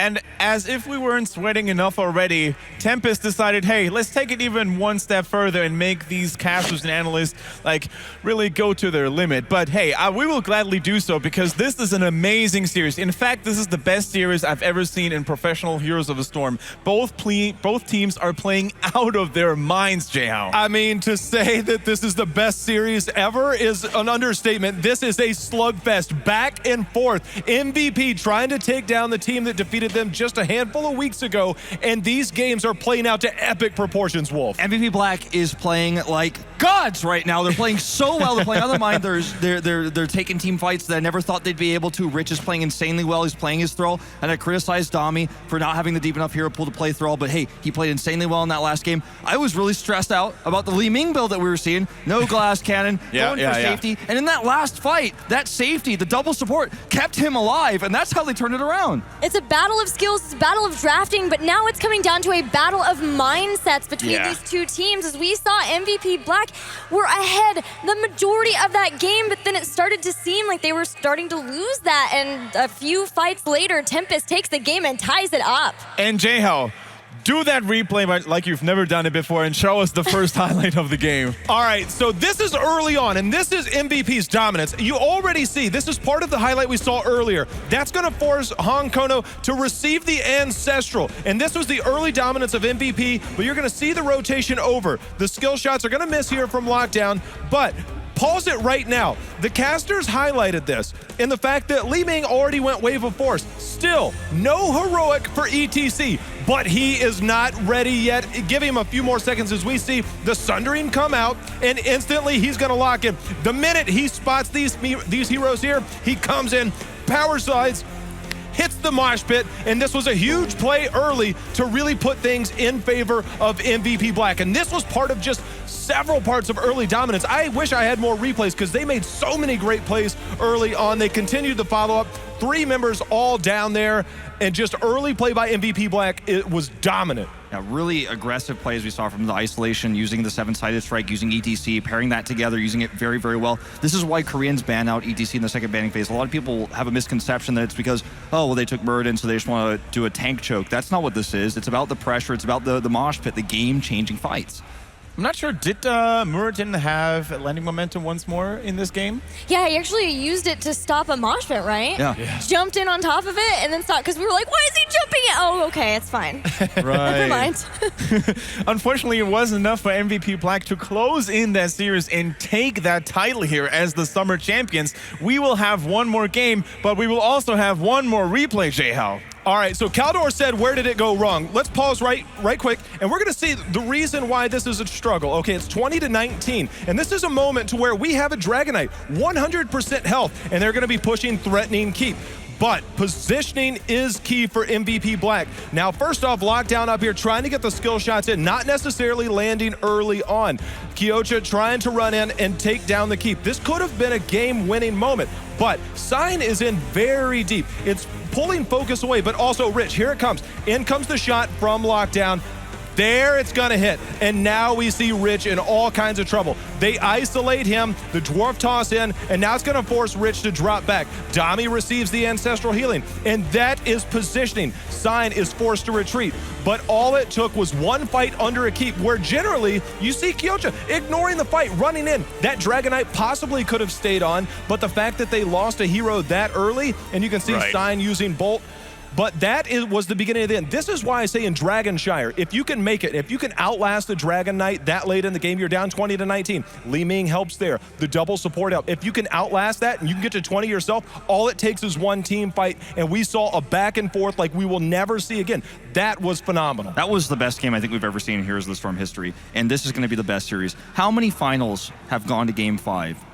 And as if we weren't sweating enough already, Tempest decided, hey, let's take it even one step further and make these casters and analysts like really go to their limit. But hey, we will gladly do so because this is an amazing series. In fact, this is the best series I've ever seen in professional Heroes of the Storm. Both teams are playing out of their minds, Jayhao. I mean, to say that this is the best series ever is an understatement. This is a slugfest, back and forth. MVP trying to take down the team that defeated them just a handful of weeks ago, and these games are playing out to epic proportions, Wolf. MVP Black is playing like gods right now. They're playing so well. They're playing out of their mind. They're taking team fights that I never thought they'd be able to. Rich is playing insanely well. He's playing his Thrall, and I criticized Dami for not having the deep enough hero pool to play Thrall, but hey, he played insanely well in that last game. I was really stressed out about the Li Ming build that we were seeing. No glass cannon, going for safety, and in that last fight, that safety, the double support, kept him alive, and that's how they turned it around. It's a battle of skills, it's a battle of drafting, but now it's coming down to a battle of mindsets between these two teams. As we saw, MVP Black were ahead the majority of that game, but then it started to seem like they were starting to lose that, and a few fights later, Tempest takes the game and ties it up. And Jayhao, do that replay like you've never done it before and show us the first highlight of the game. All right, so this is early on, and this is MVP's dominance. You already see, this is part of the highlight we saw earlier. That's going to force Hong Kono to receive the Ancestral, and this was the early dominance of MVP, but you're going to see the rotation over. The skill shots are going to miss here from Lockdown, but pause it right now. The casters highlighted this in the fact that Li Ming already went Wave of Force. Still, no heroic for ETC, but he is not ready yet. Give him a few more seconds as we see the Sundering come out, and instantly he's gonna lock in. The minute he spots these heroes here, he comes in, power slides, hits the mosh pit, and this was a huge play early to really put things in favor of MVP Black. And this was part of just several parts of early dominance. I wish I had more replays because they made so many great plays early on. They continued the follow-up. 3 members all down there, and just early play by MVP Black, it was dominant. Yeah, really aggressive plays we saw from the isolation, using the 7-sided strike, using ETC, pairing that together, using it very, very well. This is why Koreans ban out ETC in the second banning phase. A lot of people have a misconception that it's because, oh, well, they took Muradin, so they just want to do a tank choke. That's not what this is. It's about the pressure. It's about the mosh pit, the game-changing fights. I'm not sure, did Muradin have landing momentum once more in this game? Yeah, he actually used it to stop a mosh pit, right? Yeah. Jumped in on top of it and then stopped, because we were like, why is he jumping? Oh, okay, it's fine. Right. Never mind. Unfortunately, it wasn't enough for MVP Black to close in that series and take that title here as the Summer Champions. We will have one more game, but we will also have one more replay, Jayhao. All right, so Caldor said, where did it go wrong? Let's pause right quick, and we're going to see the reason why this is a struggle. Okay, it's 20-19, and this is a moment to where we have a Dragonite, 100% health, and they're going to be pushing Threatening Keep. But positioning is key for MVP Black. Now, first off, Lockdown up here trying to get the skill shots in, not necessarily landing early on. Kyocha trying to run in and take down the keep. This could have been a game-winning moment, but Sign is in very deep. It's pulling focus away, but also Rich, here it comes. In comes the shot from Lockdown. There it's gonna hit, and now we see Rich in all kinds of trouble. They isolate him, the dwarf toss in, and now it's gonna force Rich to drop back. Dami receives the ancestral healing, and that is positioning. Sign is forced to retreat, but all it took was one fight under a keep, where generally you see Kyocha ignoring the fight, running in. That Dragonite possibly could have stayed on, but the fact that they lost a hero that early, and you can see Sign using Bolt, but that was the beginning of the end. This is why I say in Dragonshire, if you can make it, if you can outlast the Dragon Knight that late in the game, you're down 20-19. Li Ming helps there. The double support help. If you can outlast that and you can get to 20 yourself, all it takes is one team fight, and we saw a back and forth like we will never see again. That was phenomenal. That was the best game I think we've ever seen in Heroes of the Storm history, and this is going to be the best series. How many finals have gone to Game 5?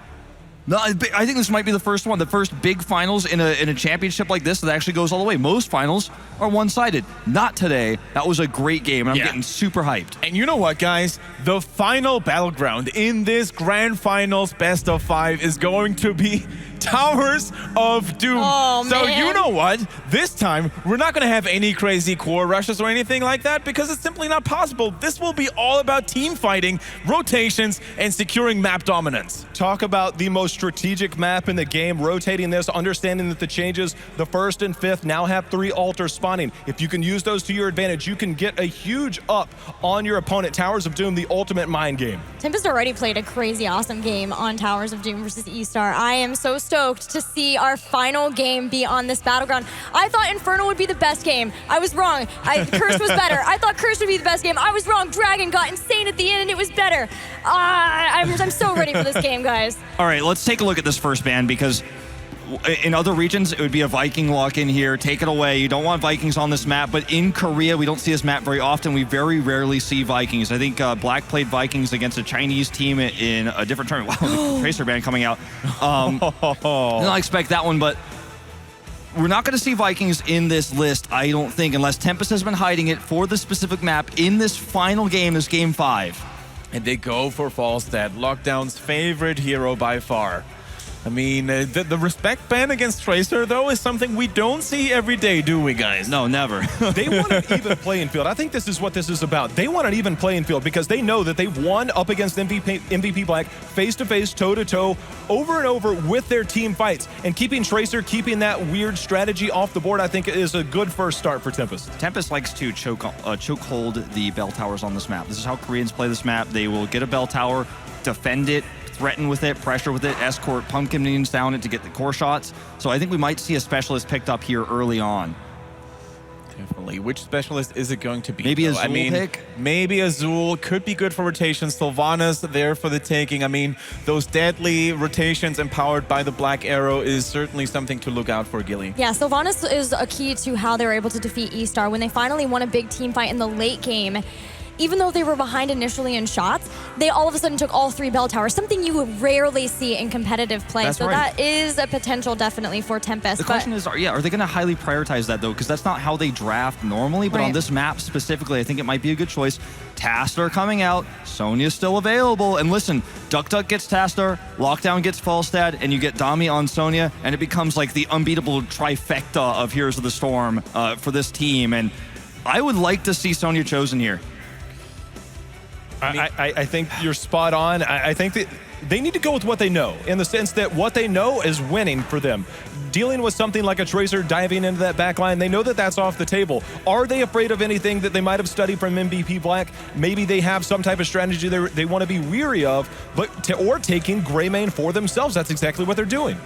No, I think this might be the first one, the first big finals in a championship like this that actually goes all the way. Most finals are one-sided. Not today. That was a great game, and I'm getting super hyped. And you know what, guys? The final battleground in this Grand Finals Best of 5 is going to be Towers of Doom. Oh, so man. you know what? This time, we're not going to have any crazy core rushes or anything like that because it's simply not possible. This will be all about team fighting, rotations, and securing map dominance. Talk about the most strategic map in the game, rotating this, understanding that the changes, the 1st and 5th now have 3 altars spawning. If you can use those to your advantage, you can get a huge up on your opponent. Towers of Doom, the ultimate mind game. Tempest already played a crazy awesome game on Towers of Doom versus E-Star. I am so stoked to see our final game be on this battleground. I thought Inferno would be the best game. I was wrong. Curse was better. I thought Curse would be the best game. I was wrong. Dragon got insane at the end and it was better. I'm so ready for this game, guys. All right, let's take a look at this first ban because in other regions, it would be a Viking lock-in here. Take it away. You don't want Vikings on this map, but in Korea, we don't see this map very often. We very rarely see Vikings. I think Black played Vikings against a Chinese team in a different tournament. Wow, Tracer ban coming out. Did not expect that one, but we're not going to see Vikings in this list, I don't think, unless Tempest has been hiding it for the specific map in this final game, this Game 5. And they go for Falstad, Lockdown's favorite hero by far. I mean, the respect ban against Tracer, though, is something we don't see every day, do we, guys? No, never. They want an even playing field. I think this is what this is about. They want an even playing field because they know that they've won up against MVP Black face-to-face, toe-to-toe, over and over with their team fights. And keeping Tracer, keeping that weird strategy off the board, I think is a good first start for Tempest. Tempest likes to choke hold the bell towers on this map. This is how Koreans play this map. They will get a bell tower, defend it, threaten with it, pressure with it, escort pumpkin minions down it to get the core shots. So I think we might see a specialist picked up here early on. Definitely. Which specialist is it going to be? Maybe though? Azul pick? Maybe Azul could be good for rotations. Sylvanas there for the taking. I mean, those deadly rotations empowered by the Black Arrow is certainly something to look out for, Gilly. Yeah, Sylvanas is a key to how they were able to defeat E-Star when they finally won a big team fight in the late game. Even though they were behind initially in shots, they all of a sudden took all 3 bell towers, something you rarely see in competitive play. That's so right. that is a potential definitely for Tempest. The question is, are they going to highly prioritize that, though? Because that's not how they draft normally. But on this map specifically, I think it might be a good choice. Tastar coming out. Sonya's still available. And listen, Duck gets Tastar, Lockdown gets Falstad, and you get Dami on Sonya, and it becomes like the unbeatable trifecta of Heroes of the Storm for this team. And I would like to see Sonya chosen here. I think you're spot on. I think that they need to go with what they know, in the sense that what they know is winning for them. Dealing with something like a Tracer diving into that backline, they know that that's off the table. Are they afraid of anything that they might have studied from MVP Black? Maybe they have some type of strategy they want to be weary of, or taking Greymane for themselves. That's exactly what they're doing.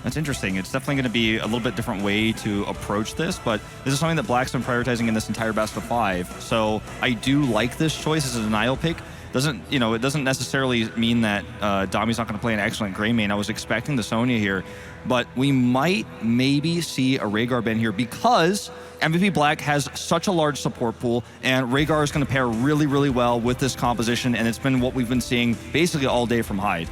That's interesting. It's definitely going to be a little bit different way to approach this, but this is something that Black's been prioritizing in this entire best of 5. So I do like this choice as a denial pick. It doesn't necessarily mean that Dami's not going to play an excellent Greymane. I was expecting the Sonya here, but we might maybe see a Rhaegar ban here because MVP Black has such a large support pool, and Rhaegar is going to pair really, really well with this composition, and it's been what we've been seeing basically all day from Hyde.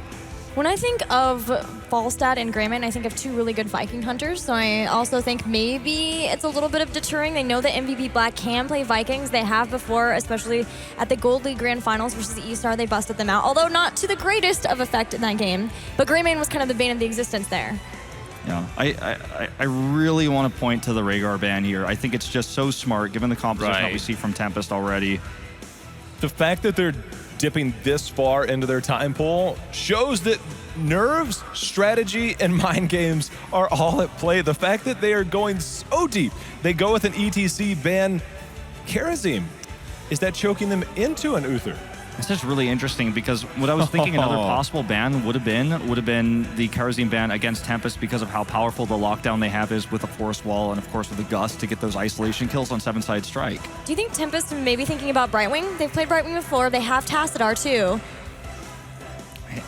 When I think of Falstad and Greymane, I think of 2 really good Viking hunters. So I also think maybe it's a little bit of deterring. They know that MVP Black can play Vikings. They have before, especially at the Gold League Grand Finals versus E-Star. They busted them out, although not to the greatest of effect in that game. But Greymane was kind of the bane of the existence there. Yeah, I really want to point to the Rhaegar ban here. I think it's just so smart, given the composition that we see from Tempest already. The fact that they're dipping this far into their time pool shows that nerves, strategy, and mind games are all at play. The fact that they are going so deep, they go with an ETC ban. Karazim, is that choking them into an Uther? This is really interesting because what I was thinking another possible ban would have been the Karazim ban against Tempest because of how powerful the lockdown they have is with a Forest Wall and of course with the Gust to get those isolation kills on 7-side strike. Do you think Tempest may be thinking about Brightwing? They've played Brightwing before. They have Tassadar too.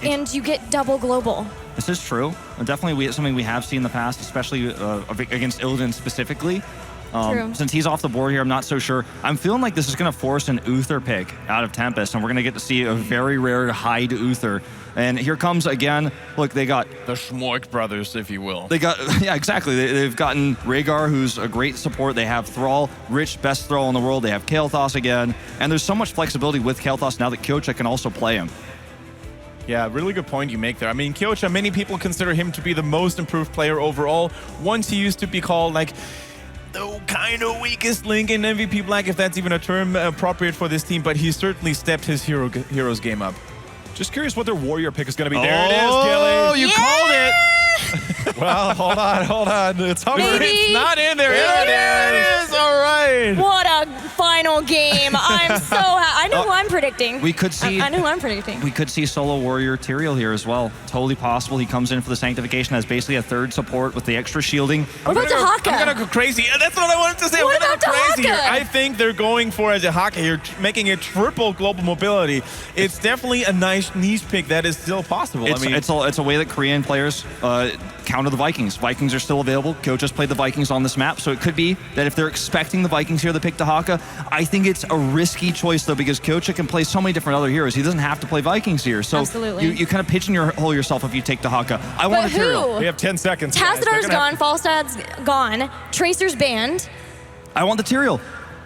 And you get double global. This is true. Definitely something we have seen in the past, especially against Illidan specifically. Since he's off the board here, I'm not so sure. I'm feeling like this is going to force an Uther pick out of Tempest, and we're going to get to see a very rare Hyde Uther. And here comes again. Look, they got the Schmork brothers, if you will. They got, yeah, exactly. They've gotten Rhaegar, who's a great support. They have Thrall, Rich, best Thrall in the world. They have Kael'thas again, and there's so much flexibility with Kael'thas now that Kyocha can also play him. Yeah, really good point you make there. I mean, Kyocha, many people consider him to be the most improved player overall. Once he used to be called like the kind of weakest link in MVP Black, if that's even a term appropriate for this team, but he certainly stepped his hero's game up. Just curious what their warrior pick is going to be. There it is, Oh, Gilly. you called it. Well, hold on. It's hovering. Maybe. It's not in there. Yeah, There it is. All right. What a final game. I'm so I know who I'm predicting. We could see. I know who I'm predicting. We could see solo warrior Tyrael here as well. Totally possible. He comes in for the sanctification as basically a third support with the extra shielding. What about Dahaka? I'm gonna go crazy. That's what I wanted to say. What I'm gonna about go crazy here. Dahaka? I think they're going for a Dahaka here, making a triple global mobility. It's definitely a nice niche pick that is still possible. It's a way that Korean players counter the Vikings. Vikings are still available. Coach just played the Vikings on this map, so it could be that if they're expecting the Vikings here, they pick Dahaka. I think it's a risky choice though, because Kyocha can play so many different other heroes. He doesn't have to play Vikings here. So Absolutely. you kind of pigeonhole yourself if you take Dahaka. I want a But Tyrael. We have 10 seconds. guys. They're Tassadar's gonna have- gone, Falstad's gone, Tracer's banned. I want the Tyrael.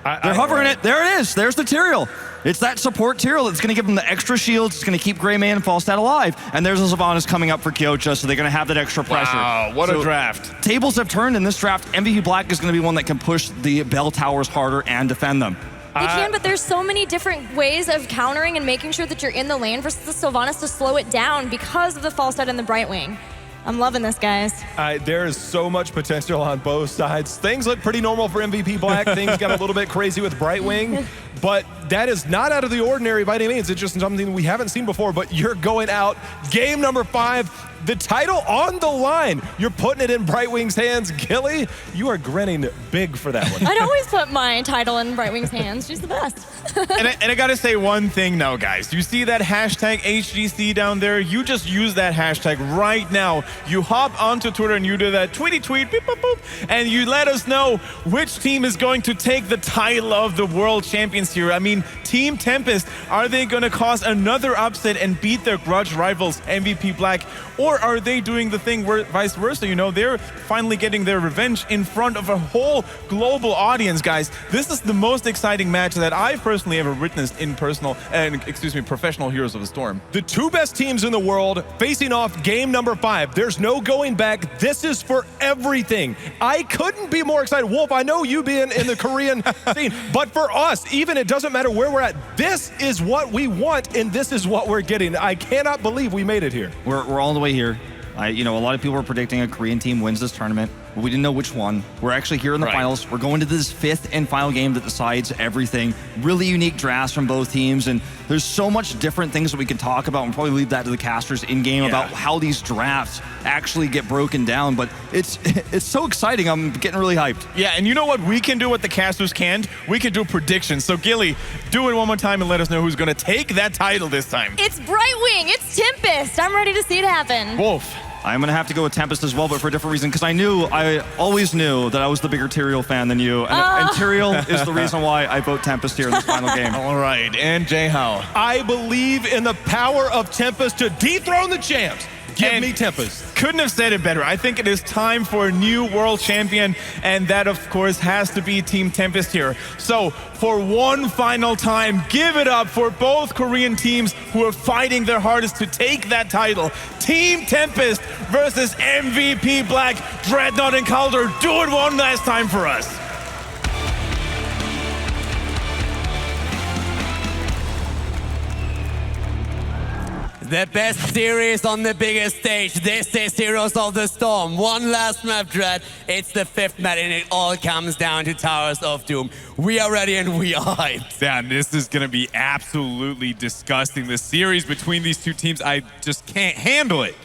They're hovering it. There it is. There's the Tyrael. It's that support Tyrael that's going to give them the extra shields. It's going to keep Greymane and Falstad alive. And there's a Sylvanas coming up for Kyocha, so they're going to have that extra pressure. Wow, what So a draft. Tables have turned in this draft. MVP Black is going to be one that can push the bell towers harder and defend them. They can, but there's so many different ways of countering and making sure that you're in the lane versus the Sylvanas to slow it down because of the Falstad and the Brightwing. I'm loving this, guys. There is so much potential on both sides. Things look pretty normal for MVP Black. Things got a little bit crazy with Brightwing, but that is not out of the ordinary by any means. It's just something we haven't seen before, but you're going out. Game number 5, the title on the line. You're putting it in Brightwing's hands. Gilly, you are grinning big for that one. I'd always put my title in Brightwing's hands. She's the best. And I gotta say one thing now, guys. You see that hashtag HGC down there? You just use that hashtag right now. You hop onto Twitter and you do that tweety tweet, beep, boop, boop, and you let us know which team is going to take the title of the world champions here. I mean, Team Tempest, are they gonna cause another upset and beat their grudge rivals, MVP Black? Or are they doing the thing where vice versa? You know, they're finally getting their revenge in front of a whole global audience, guys. This is the most exciting match that I've personally ever witnessed in professional Heroes of the Storm. The two best teams in the world facing off game number 5. There's no going back. This is for everything. I couldn't be more excited. Wolf, I know you being in the Korean scene, but for us, even it doesn't matter where we're at. This is what we want, and this is what we're getting. I cannot believe we made it here. We're all the way here. A lot of people were predicting a Korean team wins this tournament, but we didn't know which one. We're actually here in the finals. We're going to this 5th and final game that decides everything. Really unique drafts from both teams, and there's so much different things that we can talk about. We'll probably leave that to the casters in-game about how these drafts actually get broken down, but it's so exciting. I'm getting really hyped. Yeah, and you know what we can do what the casters can't? We can do predictions. So Gilly, do it one more time and let us know who's gonna take that title this time. It's Brightwing. It's Tempest. I'm ready to see it happen. Wolf. I'm going to have to go with Tempest as well, but for a different reason, because I always knew that I was the bigger Tyrael fan than you, and Tyrael is the reason why I vote Tempest here in this final game. All right, and Jay Howe. I believe in the power of Tempest to dethrone the champs. Give me Tempest. Couldn't have said it better. I think it is time for a new world champion, and that, of course, has to be Team Tempest here. So, for one final time, give it up for both Korean teams who are fighting their hardest to take that title. Team Tempest versus MVP Black, Dreadnought and Calder. Do it one last time for us. The best series on the biggest stage. This is Heroes of the Storm. One last map, Dread. It's the 5th map, and it all comes down to Towers of Doom. We are ready and we are hyped. Yeah, and this is going to be absolutely disgusting. The series between these two teams, I just can't handle it.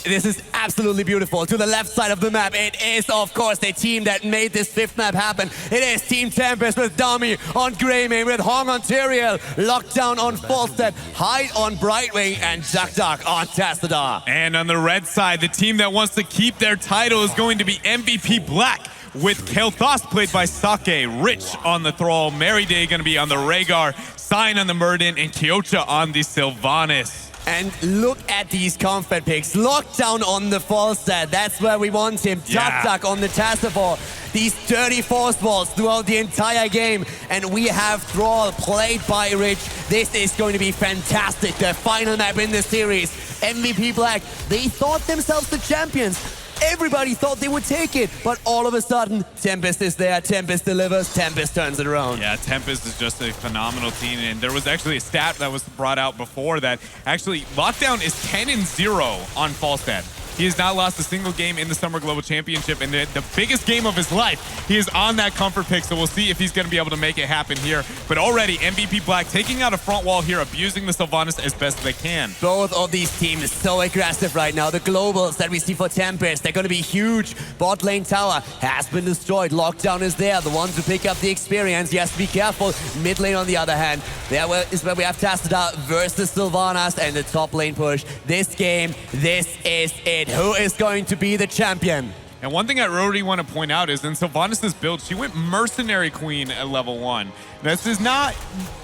This is absolutely beautiful. To the left side of the map, it is, of course, the team that made this 5th map happen. It is Team Tempest with Dummy on Greymane, with Hong on Tyrael, Lockdown on Falstad, Hyde on Brightwing, and Duck on Tassadar. And on the red side, the team that wants to keep their title is going to be MVP Black, with Kel'Thas played by Sake, Rich on the Thrall, Mary Day going to be on the Rhaegar, Sign on the Murden, and Kyocha on the Sylvanas. And look at these comfort picks. Lockdown on the fall set. That's where we want him. Yeah. Duck on the Tassifor. These 30 force walls throughout the entire game. And we have Thrall played by Rich. This is going to be fantastic. The final map in the series. MVP Black, they thought themselves the champions. Everybody thought they would take it, but all of a sudden, Tempest is there, Tempest delivers, Tempest turns it around. Yeah, Tempest is just a phenomenal team, and there was actually a stat that was brought out before that actually Lockdown is 10-0 on Falstad. He has not lost a single game in the Summer Global Championship, and the biggest game of his life, he is on that comfort pick, so we'll see if he's going to be able to make it happen here. But already, MVP Black taking out a front wall here, abusing the Sylvanas as best as they can. Both of these teams so aggressive right now. The globals that we see for Tempest, they're going to be huge. Bot lane tower has been destroyed. Lockdown is there, the one to pick up the experience. He has to be careful. Mid lane, on the other hand, there is where we have Tassadar versus Sylvanas and the top lane push. This game, this is it. Who is going to be the champion? And one thing I really want to point out is in Sylvanas' build, she went Mercenary Queen at level 1. This is not,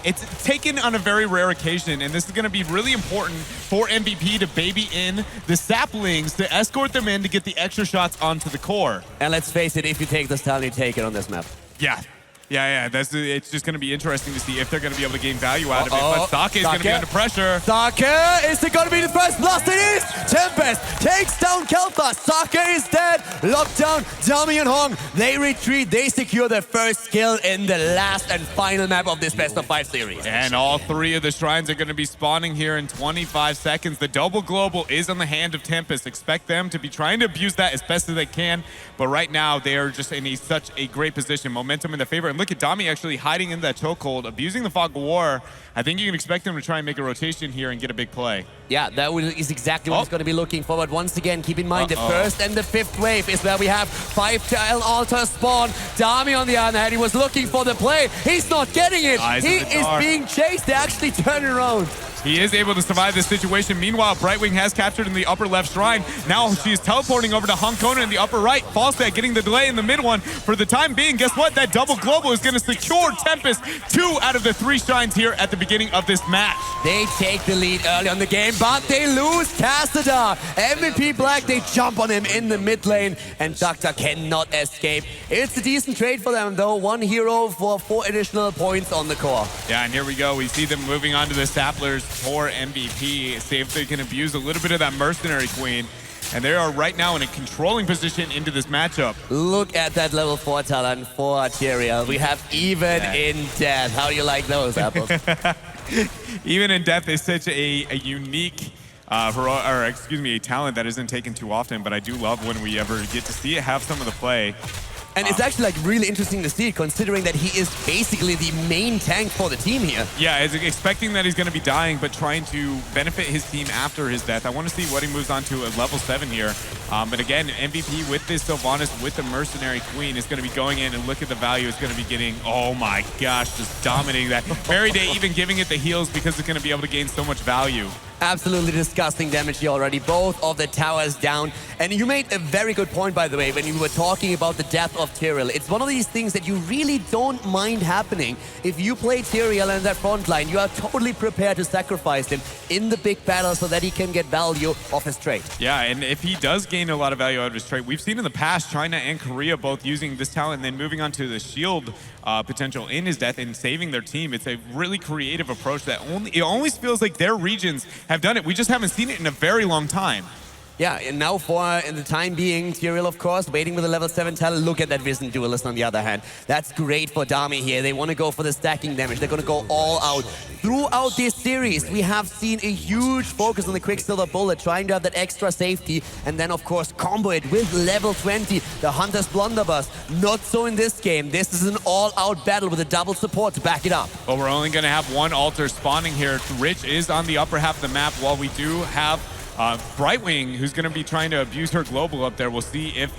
it's taken on a very rare occasion, and this is going to be really important for MVP to baby in the saplings, to escort them in to get the extra shots onto the core. And let's face it, if you take this town, you take it on this map. Yeah. Yeah, it's just going to be interesting to see if they're going to be able to gain value out of it. But Sake is going to be under pressure. Sake, is it going to be the first blast? It is! Tempest takes down Kel'Thas. Sake is dead. Lockdown, Dami and Hong, they retreat. They secure their first kill in the last and final map of this best of 5 series. And all 3 of the shrines are going to be spawning here in 25 seconds. The double global is on the hand of Tempest. Expect them to be trying to abuse that as best as they can. But right now, they are just in such a great position. Momentum in their favor. And look at Dami actually hiding in that chokehold, abusing the Fog of War. I think you can expect them to try and make a rotation here and get a big play. Yeah, that is exactly what he's going to be looking for. But once again, keep in mind, the first and the 5th wave is where we have 5 tile altars spawn. Dami, on the other hand, he was looking for the play. He's not getting it. He is being chased. They actually turn around. He is able to survive this situation. Meanwhile, Brightwing has captured in the upper left shrine. Now she is teleporting over to Hong Kona in the upper right. Falstad getting the delay in the mid one. For the time being, guess what? That double global is going to secure Tempest 2 out of the 3 shrines here at the beginning of this match. They take the lead early on the game, but they lose Tassadar. MVP Black, they jump on him in the mid lane, and Doctor cannot escape. It's a decent trade for them, though. 1 hero for 4 additional points on the core. Yeah, and here we go. We see them moving on to the Sapplers for MVP. See if they can abuse a little bit of that Mercenary Queen. And they are right now in a controlling position into this matchup. Look at that level 4 talent for Tyrael. We have even in death. How do you like those apples? Even in death is such a unique a talent that isn't taken too often, but I do love when we ever get to see it have some of the play. And it's actually like really interesting to see it, considering that he is basically the main tank for the team here. Yeah, expecting that he's going to be dying, but trying to benefit his team after his death. I want to see what he moves on to at level 7 here. But again, MVP with this Sylvanas, with the Mercenary Queen, is going to be going in, and look at the value it's going to be getting. Oh my gosh, just dominating that. Fairy Day even giving it the heals because it's going to be able to gain so much value. Absolutely disgusting damage here already. Both of the towers down. And you made a very good point, by the way, when you were talking about the death of Tyrael. It's one of these things that you really don't mind happening. If you play Tyrael in that front line, you are totally prepared to sacrifice him in the big battle so that he can get value off his trait. Yeah, and if he does gain a lot of value out of his trait, we've seen in the past China and Korea both using this talent and then moving on to the shield potential in his death and saving their team. It's a really creative approach that it always feels like their regions have done it. We just haven't seen it in a very long time. Yeah, and now in the time being, Tyrael, of course, waiting with a level 7 talent. Look at that Vision Duelist on the other hand. That's great for Dami here. They want to go for the stacking damage. They're going to go all out. Throughout this series, we have seen a huge focus on the Quicksilver Bullet, trying to have that extra safety, and then, of course, combo it with level 20, the Hunter's Blunderbuss. Not so in this game. This is an all-out battle with a double support to back it up. But we're only going to have 1 altar spawning here. Rich is on the upper half of the map, while we do have Brightwing, who's going to be trying to abuse her global up there. We'll see if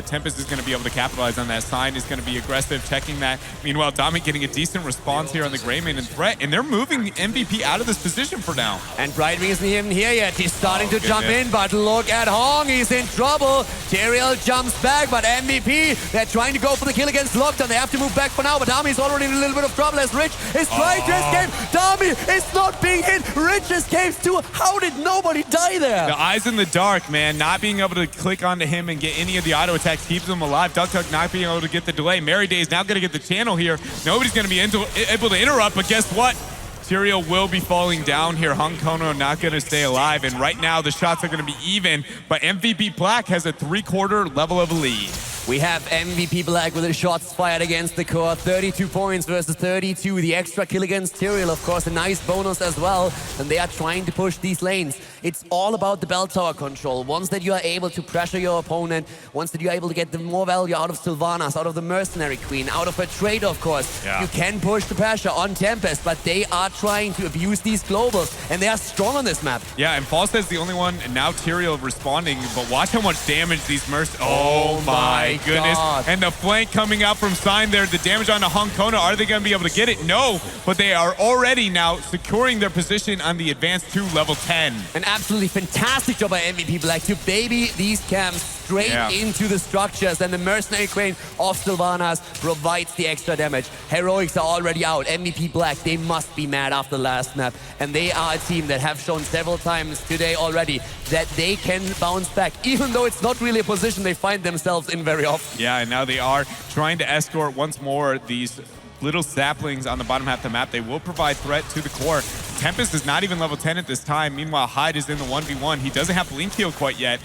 Tempest is going to be able to capitalize on that. Sign is going to be aggressive, checking that. Meanwhile, Dami getting a decent response here on the Greymane and Threat, and they're moving MVP out of this position for now. And Brightwing isn't even here yet. He's starting to jump in, but look at Hong. He's in trouble. Tyrael jumps back, but MVP, they're trying to go for the kill against Lockdown. They have to move back for now, but Dami's already in a little bit of trouble as Rich is trying to escape. Dami is not being hit. Rich escapes too. How did nobody die there? The eyes in the dark, man. Not being able to click onto him and get any of the auto attacks keeps him alive. Duck not being able to get the delay. Mary Day is now going to get the channel here. Nobody's going to be able to interrupt, but guess what? Tyrael will be falling down here. Hong Kono not going to stay alive, and right now the shots are going to be even, but MVP Black has a 3/4 level of a lead. We have MVP Black with the shots fired against the core. 32 points versus 32. The extra kill against Tyrael, of course, a nice bonus as well. And they are trying to push these lanes. It's all about the bell tower control. Once that you are able to pressure your opponent, once that you are able to get the more value out of Sylvanas, out of the Mercenary Queen, out of her trade, of course, you can push the pressure on Tempest, but they are trying to abuse these globals, and they are strong on this map. Yeah, and Falstead's the only one, and now Tyrael responding, but watch how much damage these Oh my goodness. God. And the flank coming out from Sign there, the damage onto Hong Kono. Are they going to be able to get it? No, but they are already now securing their position on the advanced to level 10. An absolutely fantastic job by MVP Black to baby these camps straight into the structures, and the Mercenary Queen of Sylvanas provides the extra damage. Heroics are already out. MVP Black, they must be mad after the last map, and they are a team that have shown several times today already that they can bounce back, even though it's not really a position they find themselves in very often. Yeah, and now they are trying to escort once more these little saplings on the bottom half of the map. They will provide threat to the core. Tempest is not even level 10 at this time. Meanwhile, Hyde is in the 1v1. He doesn't have Blink Heal quite yet.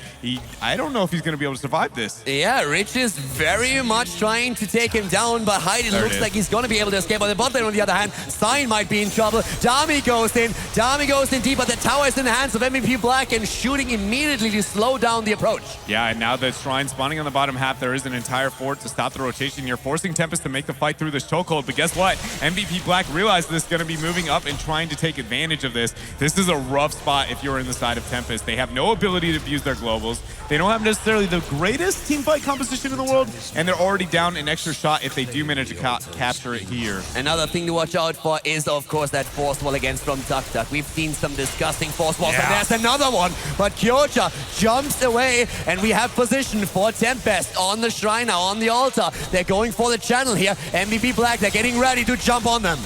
I don't know if he's going to be able to survive this. Yeah, Rich is very much trying to take him down, but Hyde looks like he's going to be able to escape. On the bot lane, on the other hand, Sign might be in trouble. Dami goes in. Dami goes in deep, but the tower is in the hands of MVP Black and shooting immediately to slow down the approach. Yeah, and now the Shrine spawning on the bottom half, there is an entire fort to stop the rotation. You're forcing Tempest to make the fight through this chokehold, but guess what? MVP Black realized this is going to be moving up and trying to take advantage of this. This is a rough spot if you're in the side of Tempest. They have no ability to abuse their globals. They don't have necessarily the greatest teamfight composition in the world, and they're already down an extra shot if they do manage to capture it here. Another thing to watch out for is, of course, that force wall against from Duck. We've seen some disgusting force walls, and there's another one. But Kyocha jumps away, and we have position for Tempest on the shrine now, on the altar. They're going for the channel here. MVP Black, they're getting ready to jump on them.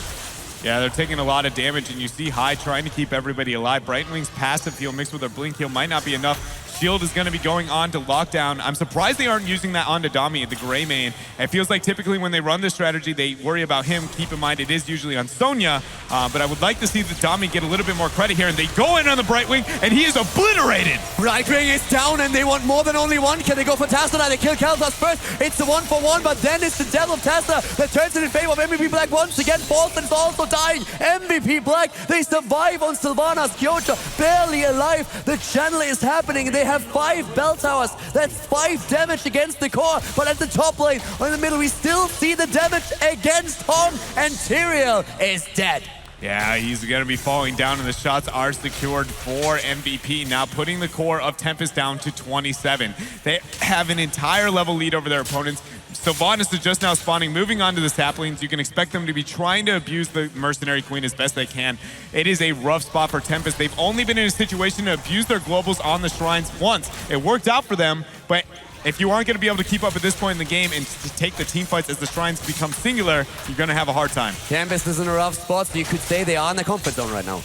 Yeah, they're taking a lot of damage, and you see Hyde trying to keep everybody alive. Brightwing's passive heal mixed with their Blink Heal might not be enough. Shield is going to be going on to Lockdown. I'm surprised they aren't using that onto Dami at the Greymane. It feels like typically when they run this strategy, they worry about him. Keep in mind, it is usually on Sonya, but I would like to see the Dami get a little bit more credit here, and they go in on the Brightwing, and he is obliterated. Brightwing is down, and they want more than only one. Can they go for Tassadar? They kill Kalthas first. It's a 1-for-1, but then it's the death of Tassadar that turns it in favor of MVP Black once again. Falsten is also dying. MVP Black, they survive on Sylvanas. Kyocha barely alive. The channel is happening. They have 5 bell towers. That's 5 damage against the core. But at the top lane, or in the middle, we still see the damage against Hong, and Tyrael is dead. Yeah, he's going to be falling down, and the shots are secured for MVP, now putting the core of Tempest down to 27. They have an entire level lead over their opponents. Sylvanas is just now spawning, moving on to the saplings. You can expect them to be trying to abuse the Mercenary Queen as best they can. It is a rough spot for Tempest. They've only been in a situation to abuse their globals on the shrines once. It worked out for them, but if you aren't going to be able to keep up at this point in the game and to take the team fights as the shrines become singular, you're going to have a hard time. Tempest is in a rough spot, so you could say they are in the comfort zone right now.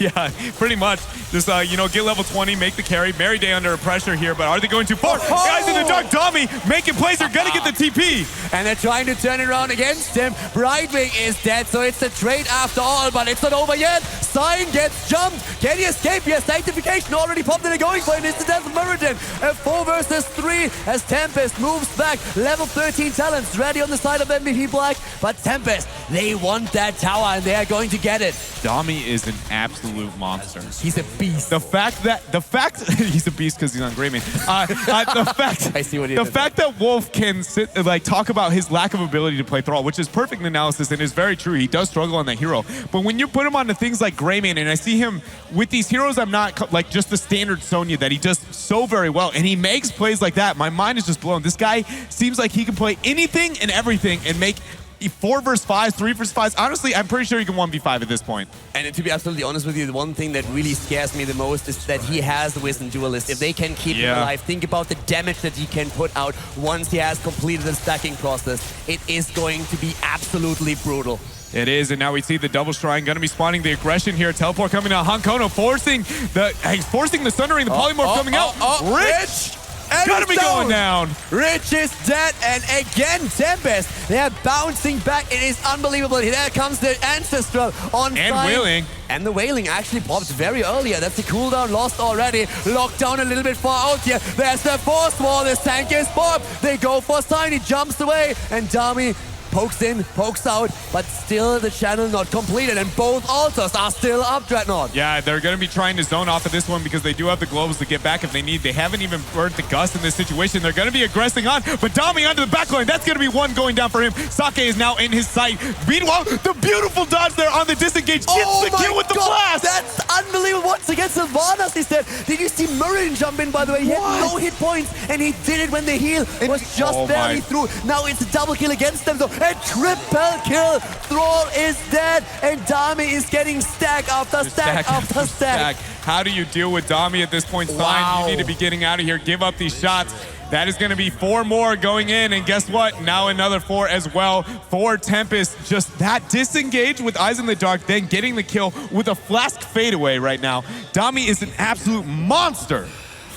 Yeah, pretty much. Just, get level 20, make the carry. Mary Day under pressure here, but are they going too far? Guys in the dark, Dami making plays. They're going to get the TP. And they're trying to turn it around against him. Brightwing is dead, so it's a trade after all, but it's not over yet. Sign gets jumped. Can he escape? He has sanctification already popped, and they're going for it. It's the death of Meriden. A 4 4 versus 3 as Tempest moves back. Level 13 talents ready on the side of MVP Black, but Tempest, they want that tower and they are going to get it. Dami is an absolute monster. He's a beast. The fact he's a beast because he's on Greymane. I see what you The did fact that Wolf can talk about his lack of ability to play Thrall, which is perfect analysis and is very true. He does struggle on that hero, but when you put him onto things like Greymane, and I see him with these heroes, I'm not like just the standard Sonya that he does so very well, and he makes plays like that. My mind is just blown. This guy seems like he can play anything and everything and make 4 versus 5, 3 versus 5. Honestly, I'm pretty sure he can 1v5 at this point. And to be absolutely honest with you, the one thing that really scares me the most is that he has the Wisdom Duelist. If they can keep him alive, think about the damage that he can put out once he has completed the stacking process. It is going to be absolutely brutal. It is, and now we see the double shrine going to be spawning the aggression here. Teleport coming out. Hankono forcing the Sundering, the polymorph coming out. Rich! Gotta be going down. Rich is dead, and again, Tempest, they are bouncing back. It is unbelievable. There comes the Ancestral on And side. Wailing. And the Wailing actually popped very earlier. That's the cooldown lost already. Locked down a little bit far out here. There's the force wall. The tank is popped. They go for Sign. He jumps away, and Dami pokes in, pokes out, but still the channel not completed, and both altars are still up, Dreadnought. Yeah, they're going to be trying to zone off of this one because they do have the globes to get back if they need. They haven't even burnt the Gust in this situation. They're going to be aggressing on, but Dami onto the backline. That's going to be one going down for him. Sake is now in his sight. Meanwhile, the beautiful dodge there on the disengage. Gets the kill with the blast. That's unbelievable. Once again, Sylvanas is dead. Did you see Murin jump in, by the way? He had no hit points, and he did it when the heal was just barely through. Now it's a double kill against them, though. A triple kill. Thrall is dead, and Dami is getting stack after stack after stack. How do you deal with Dami at this point? Sign, you need to be getting out of here. Give up these shots. That is going to be 4 more going in, and guess what? Now another 4 as well for Tempest. Just that disengage with Eyes in the Dark, then getting the kill with a Flask fadeaway right now. Dami is an absolute monster.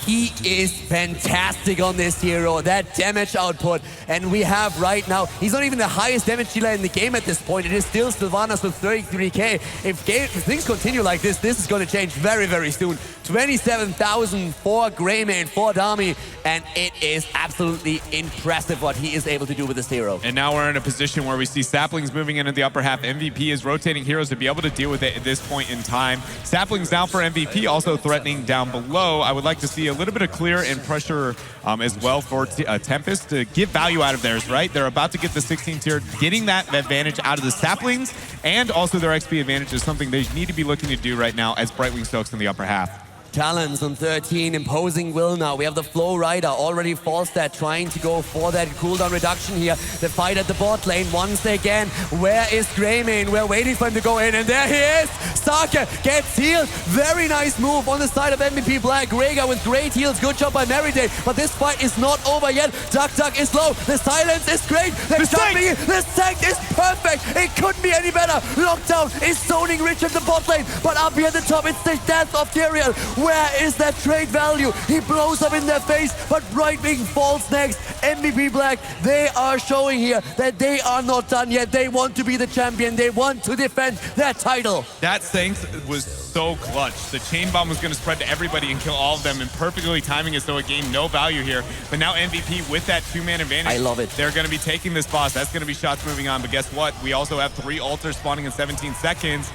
He is fantastic on this hero, that damage output. And we have right now, he's not even the highest damage dealer in the game at this point. It is still Sylvanas with 33k. If things continue like this is going to change very, very soon. 27,000 for Greymane, for Dami, and it is absolutely impressive what he is able to do with this hero. And now we're in a position where we see Saplings moving into the upper half. MVP is rotating heroes to be able to deal with it at this point in time. Saplings down for MVP, also threatening down below. I would like to see a little bit of clear and pressure as well for Tempest to get value out of theirs, right? They're about to get the 16 tier, getting that advantage out of the Saplings, and also their XP advantage is something they need to be looking to do right now as Brightwing Stokes in the upper half. Talons on 13, imposing will now. We have the Flow Rider already Falstad trying to go for that cooldown reduction here. The fight at the bot lane once again. Where is Greymane? We're waiting for him to go in, and there he is! Sake gets healed. Very nice move on the side of MVP Black. Rhaegar with great heals. Good job by Meriday. But this fight is not over yet. Duck is low. The silence is great. The tank is perfect. It couldn't be any better. Lockdown is zoning Rich at the bot lane. But up here at the top, it's the death of Tyrael. Where is that trade value? He blows up in their face, but Brightwing falls next. MVP Black, they are showing here that they are not done yet. They want to be the champion. They want to defend their title. That Saints was so clutch. The chain bomb was going to spread to everybody and kill all of them, and perfectly timing as though it gained no value here. But now MVP with that 2-man advantage. I love it. They're going to be taking this boss. That's going to be shots moving on. But guess what? We also have 3 altars spawning in 17 seconds.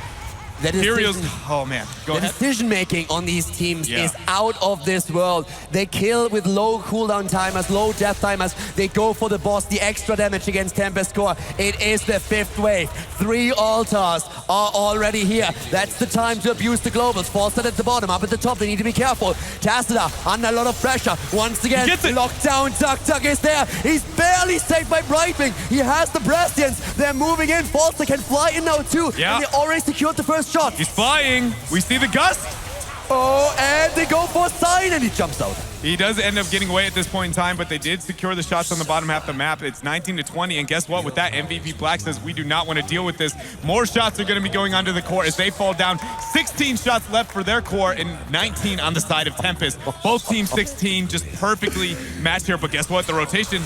Oh man, go ahead. The decision making on these teams Yeah. is out of this world. They kill with low cooldown timers, low death timers. They go for the boss, the extra damage against Tempest core. It is the 5th wave. 3 altars are already here. That's the time to abuse the globals. Falstad at the bottom, up at the top, they need to be careful. Tassadar under a lot of pressure. Once again, locked down. Duck is there. He's barely saved by Brightwing. He has the Brastians. They're moving in. Falstad can fly in now too. Yeah. And they already secured the first shot. He's flying. We see the Gust. Oh, and they go for Sign, and he jumps out. He does end up getting away at this point in time, but they did secure the shots on the bottom half of the map. It's 19-20, and guess what? With that, MVP Black says we do not want to deal with this. More shots are going to be going onto the core as they fall down. 16 shots left for their core and 19 on the side of Tempest. Both teams 16, just perfectly matched here, but guess what? The rotation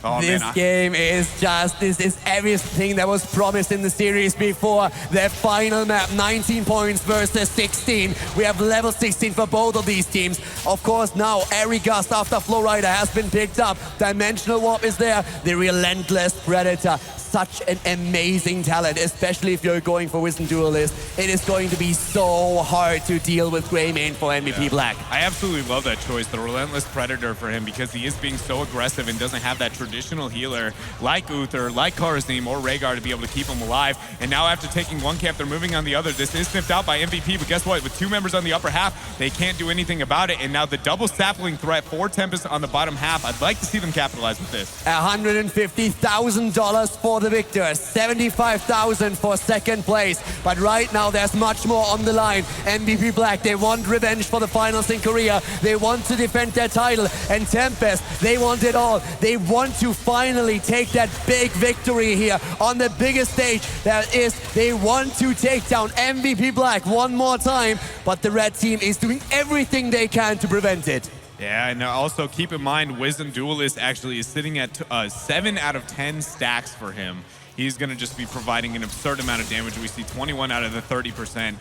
Oh, This man, game is just, this is everything that was promised in the series before. The final map, 19 points versus 16. We have level 16 for both of these teams. Of course, now every gust after Flowrider has been picked up. Dimensional Warp is there. The Relentless Predator. Such an amazing talent, especially if you're going for Wisdom Duelist. It is going to be so hard to deal with Greymane for MVP Black. I absolutely love that choice, the Relentless Predator for him, because he is being so aggressive and doesn't have that traditional healer like Uther, like Karazim, or Rhaegar to be able to keep him alive. And now after taking one camp, they're moving on the other. This is sniffed out by MVP, but guess what? With 2 members on the upper half, they can't do anything about it. And now the double sapling threat for Tempest on the bottom half. I'd like to see them capitalize with this. $150,000 for the victor, $75,000 for second place. But right now there's much more on the line. MVP Black, they want revenge for the finals in Korea. They want to defend their title. And Tempest, they want it all. They want to finally take that big victory here on the biggest stage that is. They want to take down MVP Black one more time, but the red team is doing everything they can to prevent it. Yeah, and also keep in mind, Wisdom Duelist actually is sitting at 7 out of 10 stacks for him. He's going to just be providing an absurd amount of damage. We see 21 out of the 30%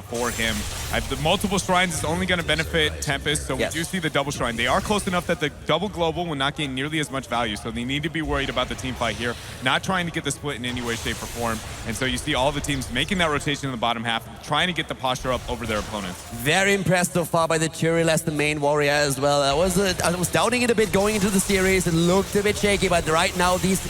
for him. The multiple shrines is only going to benefit Tempest, so yes. we do see the double shrine. They are close enough that the double global will not gain nearly as much value, so they need to be worried about the team fight here, not trying to get the split in any way, shape, or form. And so you see all the teams making that rotation in the bottom half, trying to get the posture up over their opponents. Very impressed so far by the Tyrael as the main warrior as well. I was doubting it a bit going into the series. It looked a bit shaky, but right now these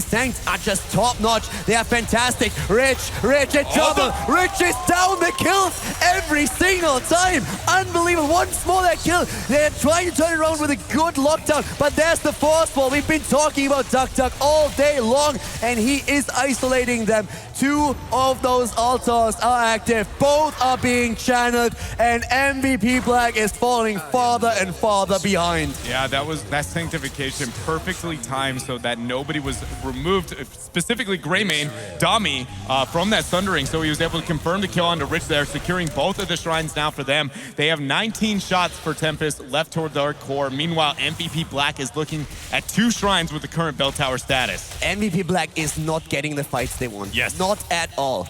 tanks are just top-notch. They are fantastic. Rich in trouble. Rich is down the kills every single time. Unbelievable. Once more that kill. They're trying to turn it around with a good lockdown, but there's the force ball. We've been talking about Duck all day long, and he is isolating them. 2 of those altars are active. Both are being channeled, and MVP Black is falling farther and farther behind. Yeah, that sanctification perfectly timed so that nobody was removed, specifically Greymane, Dami, from that Sundering, so he was able to confirm the kill onto Rich there, securing both of the shrines now for them. They have 19 shots for Tempest left toward their core. Meanwhile, MVP Black is looking at 2 shrines with the current bell tower status. MVP Black is not getting the fights they want. Yes. Not at all.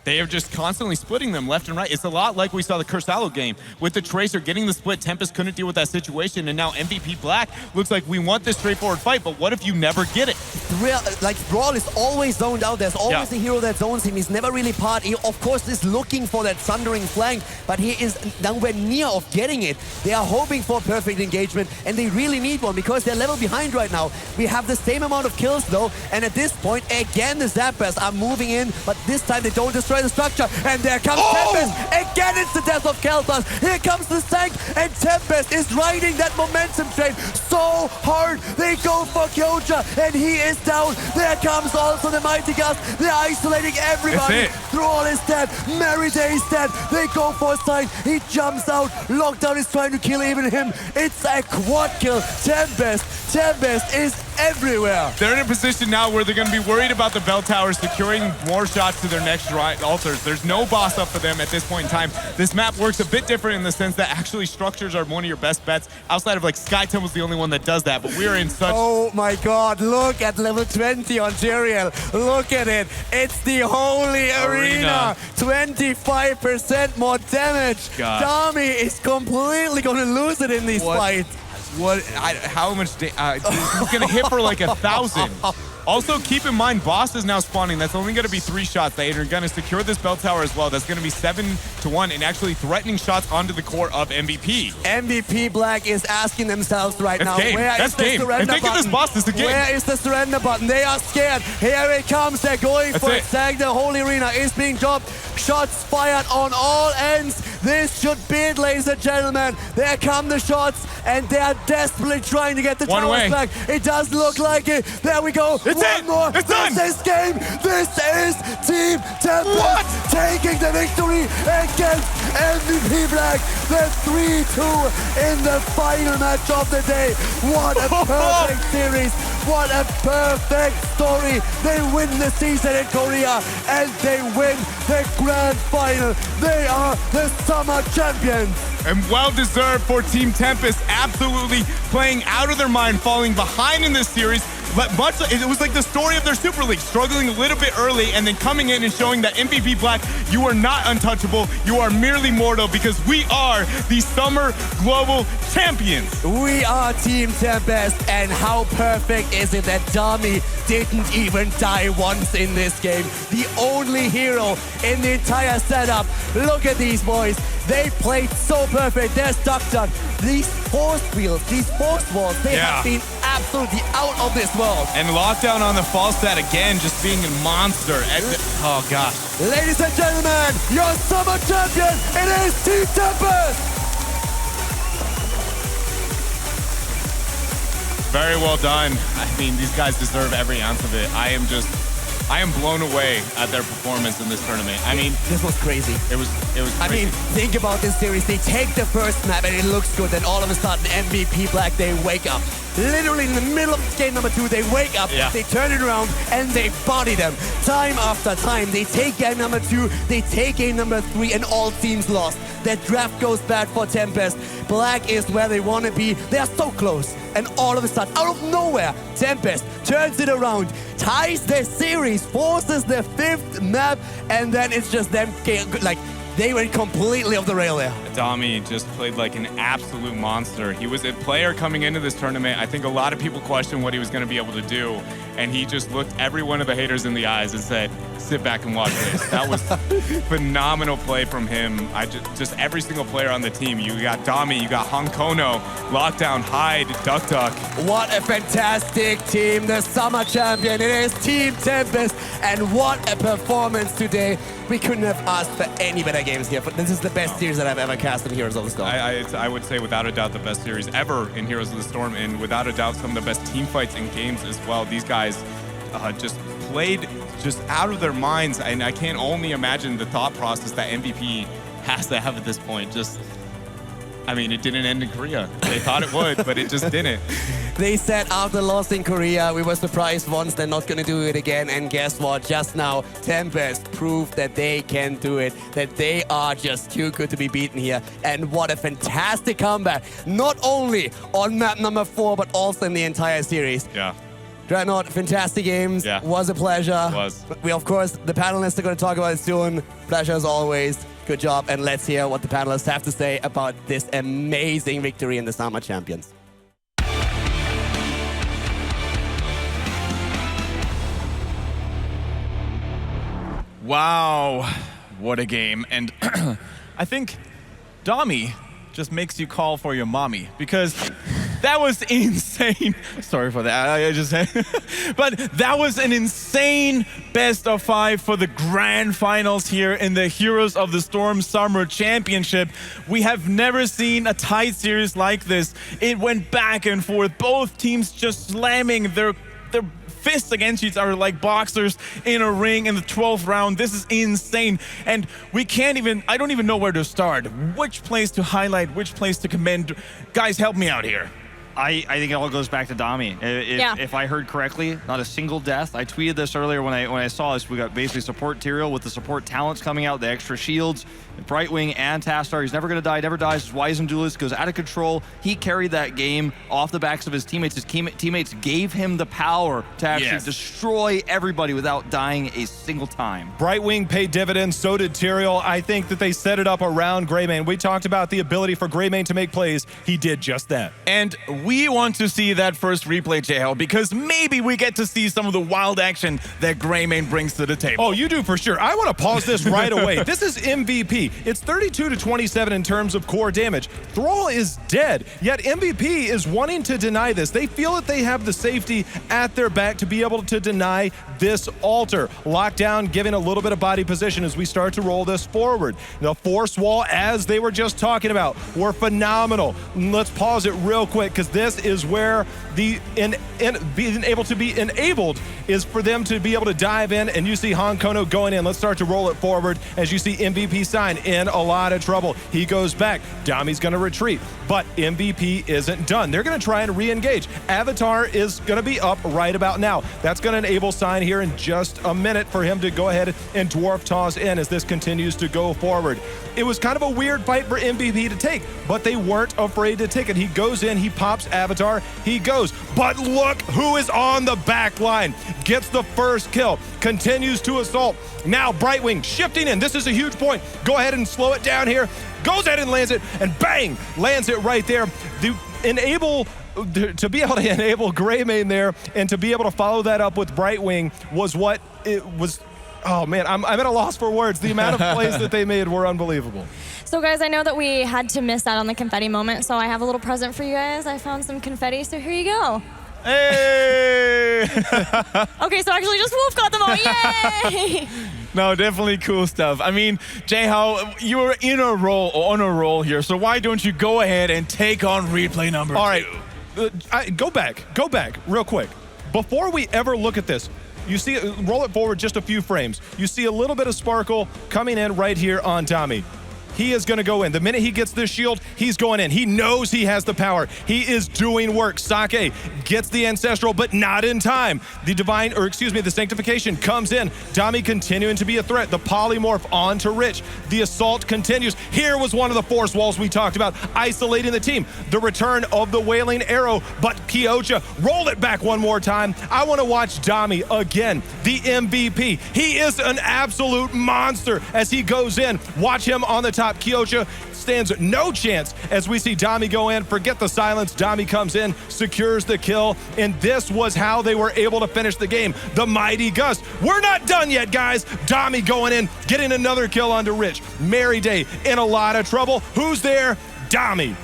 They are just constantly splitting them left and right. It's a lot like we saw the Cursalo game. With the Tracer getting the split, Tempest couldn't deal with that situation, and now MVP Black looks like we want this straightforward fight, but what if you never get it? Like, Brawl is always zoned out. There's always a hero that zones him. He's never really part. He, of course, is looking for that Sundering flank, but he is nowhere near of getting it. They are hoping for a perfect engagement, and they really need one because they're level behind right now. We have the same amount of kills, though, and at this point, again, the Zappers are moving in, but this time they don't destroy the structure, and there comes Tempest. Again, it's the death of Kel'Thas. Here comes the Sank, and Tempest is riding that momentum train so hard. They go for Kyoja, and he is down. There comes also the Mighty Gust. They're isolating everybody. Thrall is dead. Meriday is dead. They go for a sign. He jumps out. Lockdown is trying to kill even him. It's a quad kill. Tempest is everywhere. They're in a position now where they're going to be worried about the bell towers securing more shots to their next altars. There's no boss up for them at this point in time. This map works a bit different in the sense that actually structures are one of your best bets. Outside of like Sky Temple's the only one that does that, but we are in such... Oh my god, look at level 20 on Tyrael. Look at it. It's the Holy Arena. 25% more damage. God. Dami is completely going to lose it in these fights. How much? He's gonna hit for like 1,000. Also, keep in mind, boss is now spawning. That's only going to be 3 shots. They are going to secure this bell tower as well. That's going to be 7-1 and actually threatening shots onto the core of MVP. MVP Black is asking themselves right now, where is the surrender button? button? Think of this boss as a game. Where is the surrender button? They are scared. Here it comes. They're going for it. The Holy Arena is being dropped. Shots fired on all ends. This should be it, ladies and gentlemen. There come the shots, and they are desperately trying to get the towers back. It does look like it. There we go. One more. It's done. This game. This is Team Tempest taking the victory against MVP Black. The 3-2 in the final match of the day. What a perfect series. What a perfect story. They win the season in Korea, and they win the grand final. They are the summer champions. And well-deserved for Team Tempest. Absolutely playing out of their mind, falling behind in this series, It was like the story of their Super League, struggling a little bit early and then coming in and showing that MVP Black, you are not untouchable, you are merely mortal because we are the Summer Global Champions. We are Team Tempest, and how perfect is it that Dami didn't even die once in this game? The only hero in the entire setup. Look at these boys. They played so perfect. There's Duck. These force wheels, these force walls, they have been absolutely out of this world. And Lockdown on the false stat again, just being a monster. Oh gosh. Ladies and gentlemen, your summer champion, it is Team Tempest! Very well done. I mean, these guys deserve every ounce of it. I am blown away at their performance in this tournament. I mean, this was crazy. It was crazy. I mean, think about this series. They take the first map and it looks good. Then all of a sudden, MVP Black, they wake up. Literally in the middle of game number 2, they wake up, they turn it around, and they body them. Time after time, they take game number 2, they take game number 3, and all teams lost. That draft goes bad for Tempest. Black is where they want to be. They are so close. And all of a sudden, out of nowhere, Tempest turns it around, ties their series, forces their 5th map, and then it's just them, like, they went completely off the rail there. Dami just played like an absolute monster. He was a player coming into this tournament. I think a lot of people questioned what he was going to be able to do, and he just looked every one of the haters in the eyes and said, sit back and watch this. That was phenomenal play from him. Just every single player on the team. You got Dami, you got Honkono, Lockdown, Hyde, Duck. What a fantastic team, the summer champion. It is Team Tempest, and what a performance today. We couldn't have asked for any better games here. But this is the best series that I've ever cast in Heroes of the Storm. I would say without a doubt the best series ever in Heroes of the Storm, and without a doubt some of the best team fights in games as well. These guys just played just out of their minds, and I can only imagine the thought process that MVP has to have at this point. I mean, it didn't end in Korea. They thought it would, but it just didn't. They said after loss in Korea, we were surprised once, they're not going to do it again. And guess what? Just now, Tempest proved that they can do it, that they are just too good to be beaten here. And what a fantastic comeback, not only on map number 4, but also in the entire series. Yeah. Dreadnought, fantastic games. Yeah. Was a pleasure. Was. We, of course, the panelists are going to talk about it soon. Pleasure as always. Good job, and let's hear what the panelists have to say about this amazing victory in the Summer Champions. Wow, what a game. And I think Dami just makes you call for your mommy, because that was insane. Sorry for that. I just but that was an insane best of 5 for the grand finals here in the Heroes of the Storm Summer Championship. We have never seen a tight series like this. It went back and forth, both teams just slamming their fists against each other like boxers in a ring in the 12th round. This is insane. And I don't even know where to start. Which place to highlight, which place to commend. Guys, help me out here. I think it all goes back to Dami. If I heard correctly, not a single death. I tweeted this earlier when I saw this. We got basically support material with the support talents coming out, the extra shields. Brightwing and Tastar, he's never going to die, never dies. His Wise and Duelist goes out of control. He carried that game off the backs of his teammates. His teammates gave him the power to actually destroy everybody without dying a single time. Brightwing paid dividends, so did Tyrael. I think that they set it up around Greymane. We talked about the ability for Greymane to make plays. He did just that. And we want to see that first replay, JL, because maybe we get to see some of the wild action that Greymane brings to the table. Oh, you do for sure. I want to pause this right away. This is MVP. It's 32-27 in terms of core damage. Thrall is dead, yet MVP is wanting to deny this. They feel that they have the safety at their back to be able to deny this altar. Lockdown giving a little bit of body position as we start to roll this forward. The force wall, as they were just talking about, were phenomenal. Let's pause it real quick, because this is where the being able to be enabled is for them to be able to dive in, and you see Honkono going in. Let's start to roll it forward as you see MVP sign in a lot of trouble. He goes back. Dami's going to retreat, but MVP isn't done. They're going to try and re-engage. Avatar is going to be up right about now. That's going to enable Sign here in just a minute for him to go ahead and dwarf toss in as this continues to go forward. It was kind of a weird fight for MVP to take, but they weren't afraid to take it. He goes in, he pops drops Avatar, he goes. But look who is on the back line. Gets the first kill, continues to assault. Now Brightwing shifting in. This is a huge point. Go ahead and slow it down here. Goes ahead and lands it, and bang, lands it right there. To be able to enable Greymane there and to be able to follow that up with Brightwing was what it was. Oh man, I'm at a loss for words. The amount of plays that they made were unbelievable. So guys, I know that we had to miss out on the confetti moment, so I have a little present for you guys. I found some confetti, so here you go. Hey! Okay, so actually just Wolf got them all. Yay! No, definitely cool stuff. I mean, Jay-How, you were on a roll here, so why don't you go ahead and take on replay number 2? All right, go back real quick. Before we ever look at this, you see, roll it forward just a few frames. You see a little bit of sparkle coming in right here on Dami. He is going to go in. The minute he gets this shield, he's going in. He knows he has the power. He is doing work. Sake gets the Ancestral, but not in time. The Sanctification comes in. Dami continuing to be a threat. The Polymorph on to Rich. The assault continues. Here was one of the force walls we talked about, isolating the team. The return of the Wailing Arrow, but Kyocha, roll it back one more time. I want to watch Dami again, the MVP. He is an absolute monster as he goes in. Watch him on the top. Kyocha stands no chance as we see Dami go in. Forget the silence. Dami comes in, secures the kill, and this was how they were able to finish the game. The Mighty Gust. We're not done yet, guys. Dami going in, getting another kill onto Rich. Mary Day in a lot of trouble. Who's there? Dami.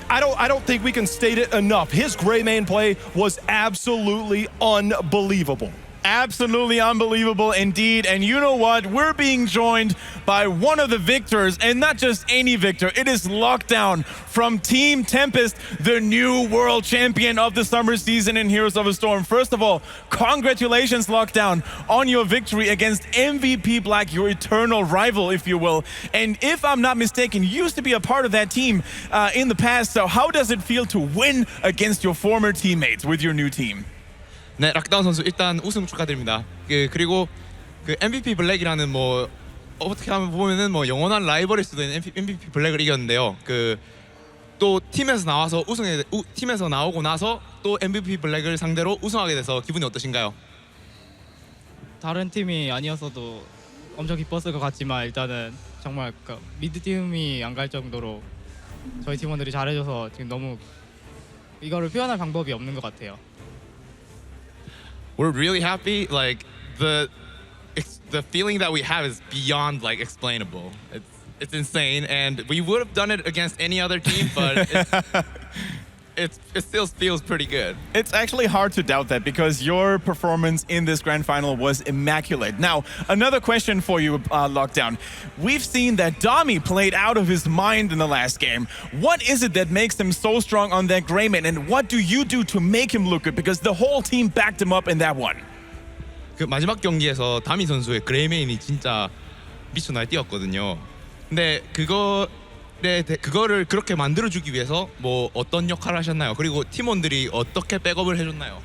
I don't think we can state it enough. His Greymane play was absolutely unbelievable. Absolutely unbelievable indeed. And you know what? We're being joined by one of the victors, and not just any victor. It is Lockdown from Team Tempest, the new world champion of the summer season in Heroes of the Storm. First of all, congratulations, Lockdown, on your victory against MVP Black, your eternal rival, if you will. And if I'm not mistaken, you used to be a part of that team in the past. So how does it feel to win against your former teammates with your new team? 네, 락다운 선수 일단 우승 축하드립니다. 그리고 그 MVP 블랙이라는 뭐 어떻게 하면 보면은 뭐 영원한 라이벌일 수도 있는 MVP 블랙을 이겼는데요. 또 팀에서 나오고 나서 또 MVP 블랙을 상대로 우승하게 돼서 기분이 어떠신가요? 다른 팀이 아니었어도 엄청 기뻤을 것 같지만 일단은 정말 미드 팀이 안 갈 정도로 저희 팀원들이 잘해줘서 지금 너무 이거를 표현할 방법이 없는 것 같아요. We're really happy. Like the feeling that we have is beyond like explainable. It's insane, and we would have done it against any other team, but it still feels pretty good. It's actually hard to doubt that because your performance in this grand final was immaculate. Now, another question for you, Lockdown. We've seen that Dami played out of his mind in the last game. What is it that makes him so strong on that Greymane, and what do you do to make him look good? Because the whole team backed him up in that one. 그 마지막 경기에서 다미 선수의 그레이메인이 진짜 미쳐 날뛰었거든요. 근데 그거를 그렇게 만들어주기 위해서 뭐 어떤 역할을 하셨나요? 그리고 팀원들이 어떻게 백업을 해줬나요?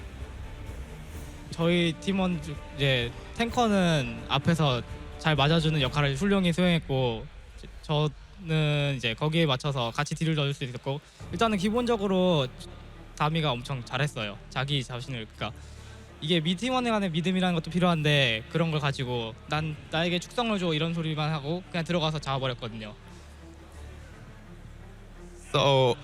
저희 팀원 이제 탱커는 앞에서 잘 맞아주는 역할을 훌륭히 수행했고 저는 이제 거기에 맞춰서 같이 딜을 넣을 수 있었고 일단은 기본적으로 다미가 엄청 잘했어요. 자기 자신을 이게 팀원에 관한 믿음이라는 것도 필요한데 그런 걸 가지고 난 나에게 축성을 줘 이런 소리만 하고 그냥 들어가서 잡아버렸거든요. So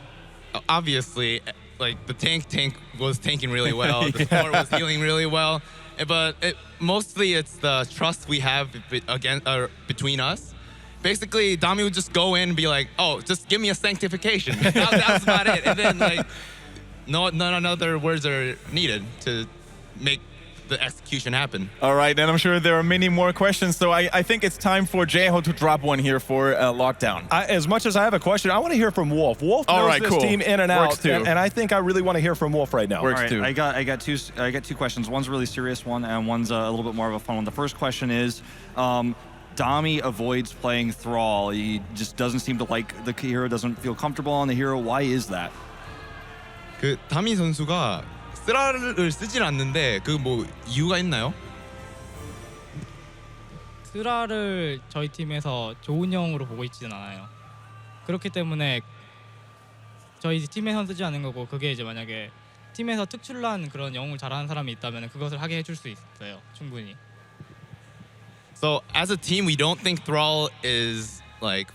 obviously, like the tank was tanking really well. The support was healing really well, but mostly it's the trust we have between us. Basically, Dami would just go in and be like, "Oh, just give me a sanctification." That was about it. And then like, none other words are needed to make the execution happen. All right, and I'm sure there are many more questions, so I think it's time for Jay-How to drop one here for Lockdown. As much as I have a question, I want to hear from Wolf. Wolf knows this team in and out, and I think I really want to hear from Wolf right now. All right, I got two questions. One's a really serious one, and one's a little bit more of a fun one. The first question is, Dami avoids playing Thrall. He just doesn't seem to like the hero, doesn't feel comfortable on the hero. Why is that? 그 다미 선수가 쓰라를 쓰진 않는데 그 뭐 이유가 있나요? 쓰라를 저희 팀에서 좋은 형으로 보고 있지는 않아요. 그렇기 때문에 저희 팀에선 쓰지 않는 거고 그게 이제 만약에 팀에서 특출난 그런 영웅을 잘하는 사람이 있다면 그것을 하게 해줄 수 있어요. 충분히. So as a team, we don't think Thrall is like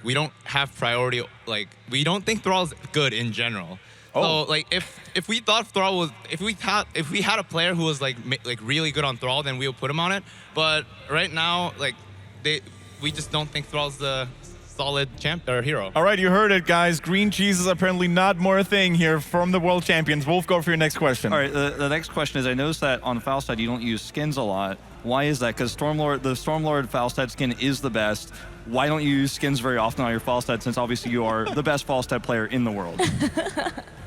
we don't have priority. Like we don't think Thrall's good in general. So like if we thought Thrall was if we had a player who was like really good on Thrall, then we would put him on it. But right now, like we just don't think Thrall's the solid champ or hero. All right, you heard it, guys. Green cheese is apparently not more a thing here from the world champions. Wolf, go for your next question. All right, the next question is, I noticed that on Foul side you don't use skins a lot. Why is that? Because the Stormlord Falstad skin is the best. Why don't you use skins very often on your Falstad, since obviously you are the best Falstad player in the world?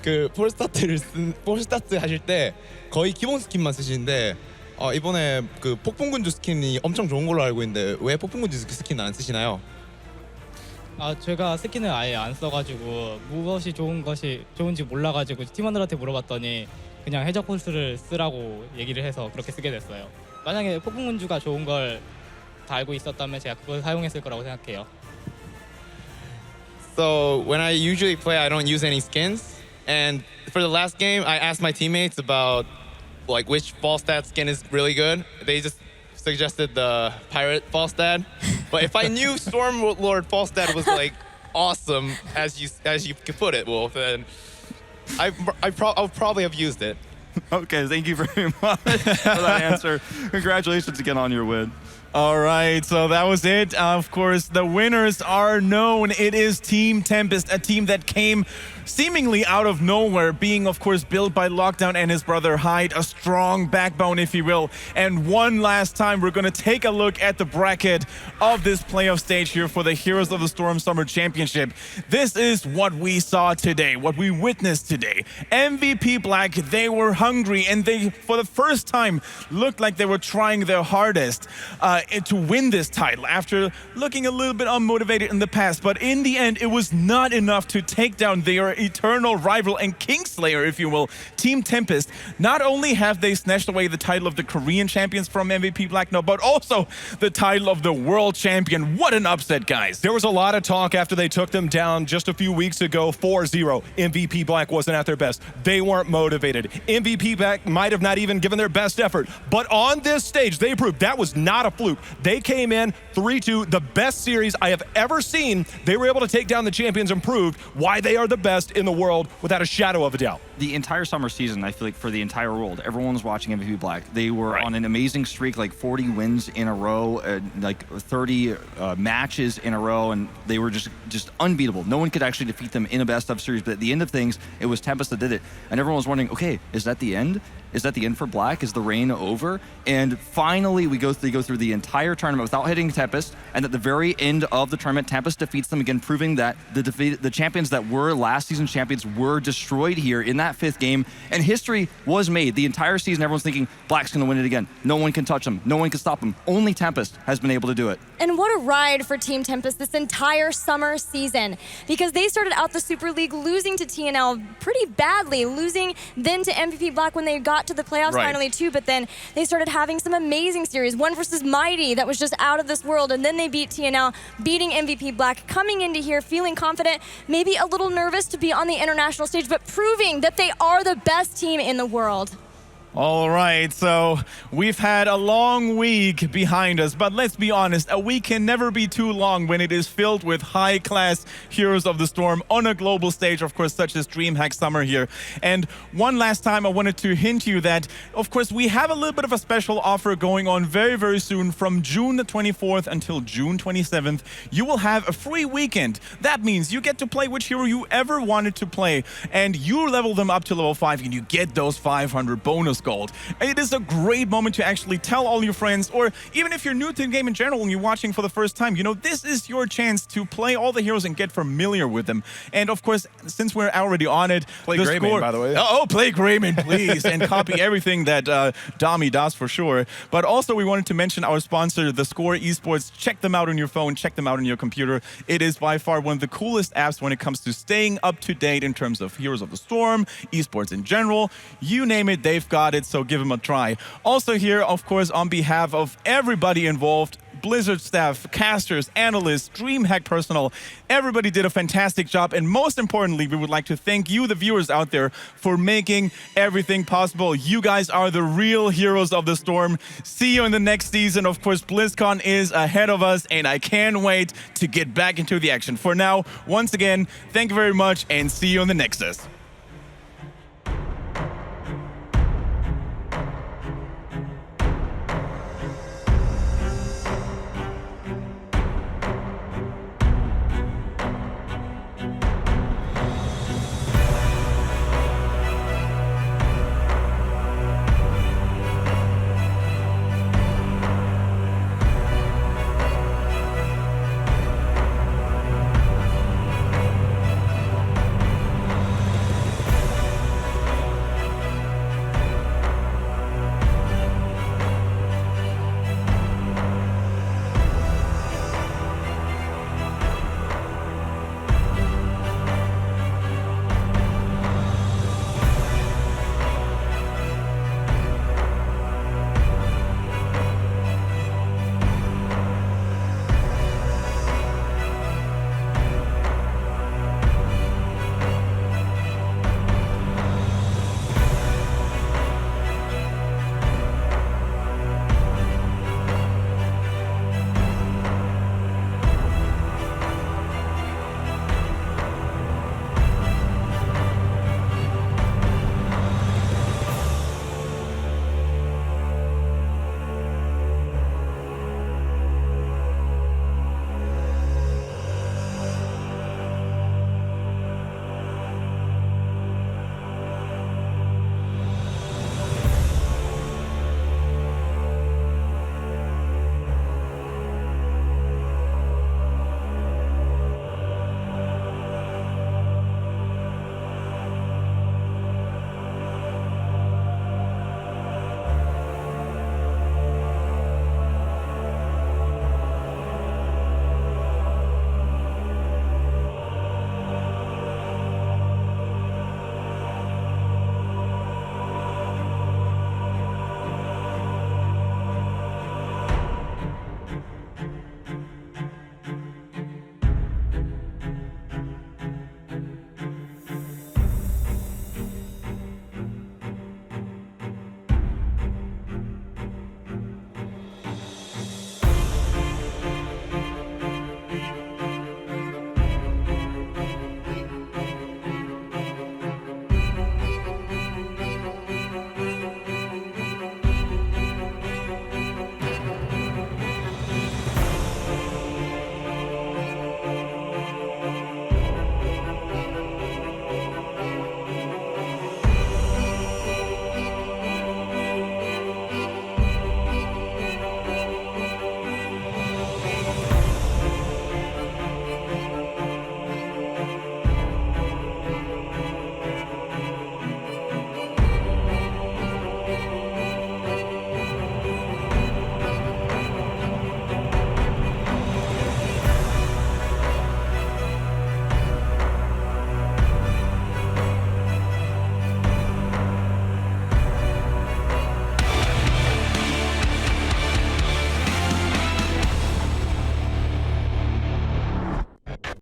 그 폴스타트 하실 때 거의 기본 스킨만 쓰시는데 이번에 그 폭풍군주 스킨이 엄청 좋은 걸로 알고 있는데 왜 폭풍군주 스킨 안 쓰시나요? 제가 스킨을 아예 안 써가지고 무엇이 좋은지 몰라가지고 팀원들한테 물어봤더니 그냥 해적 폴스를 쓰라고 얘기를 해서 그렇게 쓰게 됐어요. 만약에 폭풍군주가 좋은 걸 다 알고 있었다면 제가 그걸 사용했을 거라고 생각해요. So when I usually play, I don't use any skins. And for the last game, I asked my teammates about like which Falstad skin is really good. They just suggested the pirate Falstad. But if I knew Stormlord Falstad was like awesome as you could put it, Wolf, then I would probably have used it. Okay, thank you very much for that answer. Congratulations again on your win. All right, so that was it. Of course, the winners are known. It is Team Tempest, a team that came seemingly out of nowhere, being, of course, built by Lockdown and his brother Hyde, a strong backbone, if you will. And one last time, we're going to take a look at the bracket of this playoff stage here for the Heroes of the Storm Summer Championship. This is what we saw today, what we witnessed today. MVP Black, they were hungry, and they, for the first time, looked like they were trying their hardest to win this title after looking a little bit unmotivated in the past. But in the end, it was not enough to take down their eternal rival and Kingslayer, if you will, Team Tempest. Not only have they snatched away the title of the Korean champions from MVP Black, no, but also the title of the world champion. What an upset, guys. There was a lot of talk after they took them down just a few weeks ago, 4-0. MVP Black wasn't at their best. They weren't motivated. MVP Black might have not even given their best effort. But on this stage, they proved that was not a fluke. They came in 3-2, the best series I have ever seen. They were able to take down the champions and proved why they are the best in the world without a shadow of a doubt. The entire summer season, I feel like for the entire world, everyone was watching MVP Black. They were on an amazing streak, like 40 wins in a row, like 30 matches in a row, and they were just unbeatable. No one could actually defeat them in a best-of series, but at the end of things, it was Tempest that did it. And everyone was wondering, okay, is that the end? Is that the end for Black? Is the reign over? And finally, they go through the entire tournament without hitting Tempest, and at the very end of the tournament, Tempest defeats them again, proving that the champions that were last season champions were destroyed here in that fifth game, and history was made. The entire season, everyone's thinking, Black's gonna win it again. No one can touch them. No one can stop them. Only Tempest has been able to do it. And what a ride for Team Tempest this entire summer season, because they started out the Super League losing to TNL pretty badly, losing then to MVP Black when they got to the playoffs finally too, but then they started having some amazing series, one versus Mighty that was just out of this world, and then they beat TNL, beating MVP Black, coming into here feeling confident, maybe a little nervous to be on the international stage, but proving that they are the best team in the world. All right, so we've had a long week behind us, but let's be honest, a week can never be too long when it is filled with high-class Heroes of the Storm on a global stage, of course, such as DreamHack Summer here. And one last time, I wanted to hint you that, of course, we have a little bit of a special offer going on very, very soon. From June the 24th until June 27th, you will have a free weekend. That means you get to play which hero you ever wanted to play, and you level them up to level 5, and you get those 500 bonus gold. It is a great moment to actually tell all your friends, or even if you're new to the game in general and you're watching for the first time, you know, this is your chance to play all the heroes and get familiar with them. And of course, since we're already on it, play Greymane, by the way. Oh, play Greymane, please, and copy everything that Dami does for sure. But also, we wanted to mention our sponsor, The Score Esports. Check them out on your phone, check them out on your computer. It is by far one of the coolest apps when it comes to staying up to date in terms of Heroes of the Storm, esports in general. You name it, they've got about it, so give him a try. Also here, of course, on behalf of everybody involved, Blizzard staff, casters, analysts, DreamHack personnel, everybody did a fantastic job. And most importantly, we would like to thank you, the viewers out there, for making everything possible. You guys are the real heroes of the storm. See you in the next season. Of course, BlizzCon is ahead of us, and I can't wait to get back into the action. For now, once again, thank you very much, and see you in the Nexus.